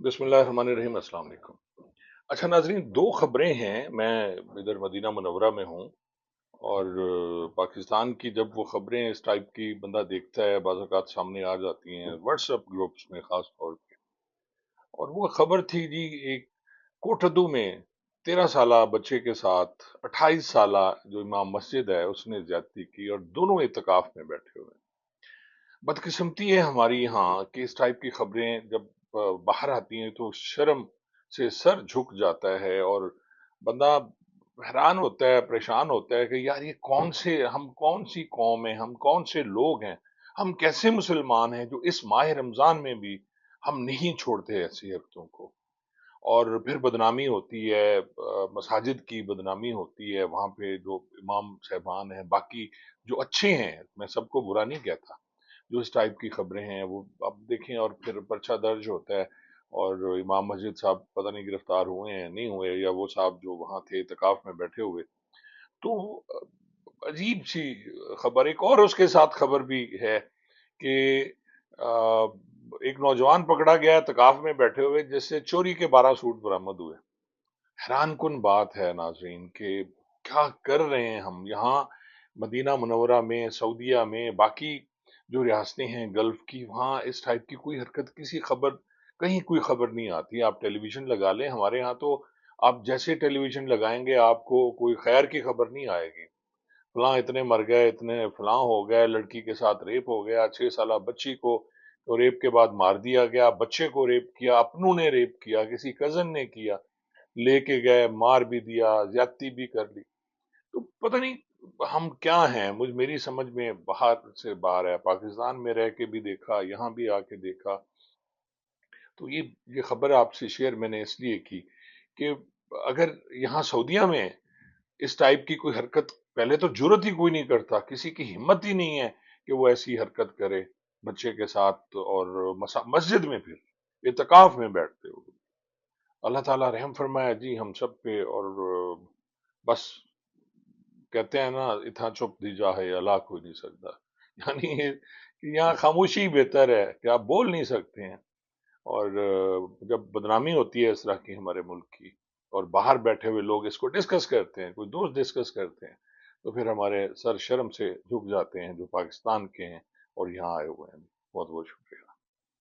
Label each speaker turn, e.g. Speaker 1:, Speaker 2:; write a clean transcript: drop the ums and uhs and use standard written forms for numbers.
Speaker 1: बिस्मिल्लाहिर्रहमानिर्रहीम। अस्सलाम वालेकुम। अच्छा नाजरीन, दो खबरें हैं। मैं इधर मदीना मुनव्वरा में हूँ और पाकिस्तान की जब वो खबरें इस टाइप की बंदा देखता है, बाज़ औक़ात सामने आ जाती हैं व्हाट्सएप ग्रुप्स में ख़ास तौर पे। और वो खबर थी जी, एक कोठदू में 13 साला बच्चे के साथ 28 साला जो इमाम मस्जिद है उसने ज्यादती की, और दोनों इत्तेकाफ में बैठे हुए हैं। बदकिस्मती है हमारी यहाँ कि इस टाइप की खबरें जब बाहर आती हैं तो शर्म से सर झुक जाता है, और बंदा हैरान होता है, परेशान होता है कि यार ये हम कौन सी कौम है, हम कौन से लोग हैं, हम कैसे मुसलमान हैं जो इस माह रमजान में भी हम नहीं छोड़ते ऐसी हरकतों को। और फिर बदनामी होती है, मसाजिद की बदनामी होती है, वहां पे जो इमाम साहबान हैं, बाकी जो अच्छे हैं, मैं सबको बुरा नहीं कहता, जो इस टाइप की खबरें हैं वो आप देखें, और फिर पर्चा दर्ज होता है और इमाम मस्जिद साहब पता नहीं गिरफ्तार हुए हैं नहीं हुए, या वो साहब जो वहां थे इतकाफ में बैठे हुए। तो अजीब सी खबर। एक और उसके साथ खबर भी है कि एक नौजवान पकड़ा गया इतकाफ में बैठे हुए, जिससे चोरी के 12 सूट बरामद हुए। हैरान कुन बात है नाजरीन कि क्या कर रहे हैं हम यहाँ मदीना मुनव्वरा में, सऊदीया में, बाकी जो रियासतें हैं गल्फ की, वहाँ इस टाइप की कोई हरकत, किसी खबर, कहीं कोई खबर नहीं आती। आप टेलीविजन लगा लें हमारे यहाँ तो, आप जैसे टेलीविजन लगाएंगे आपको कोई खैर की खबर नहीं आएगी। फलां इतने मर गए, इतने फलां हो गए, लड़की के साथ रेप हो गया, 6 साला बच्ची को तो रेप के बाद मार दिया गया, बच्चे को रेप किया, अपनों ने रेप किया, किसी कजन ने किया, लेके गए, मार भी दिया, ज्यादती भी कर ली। तो पता नहीं हम क्या हैं, मेरी समझ में बाहर से बाहर है। पाकिस्तान में रह के भी देखा, यहाँ भी आके देखा। तो ये खबर आपसे शेयर मैंने इसलिए की कि अगर यहाँ सऊदीया में इस टाइप की कोई हरकत, पहले तो जुर्रत ही कोई नहीं करता, किसी की हिम्मत ही नहीं है कि वो ऐसी हरकत करे बच्चे के साथ, और मस्जिद में फिर इत्तेकाफ में बैठते हो। अल्लाह ताला रहम फरमाए जी हम सब पे। और बस कहते हैं ना, इतना चुप दी जा है अल्लाह कोई नहीं सकता। यानी कि यहाँ खामोशी बेहतर है कि आप बोल नहीं सकते हैं। और जब बदनामी होती है इस तरह की हमारे मुल्क की, और बाहर बैठे हुए लोग इसको डिस्कस करते हैं, कोई दोस्त डिस्कस करते हैं, तो फिर हमारे सर शर्म से झुक जाते हैं जो पाकिस्तान के हैं और यहाँ आए हुए हैं। बहुत बहुत शुक्रिया।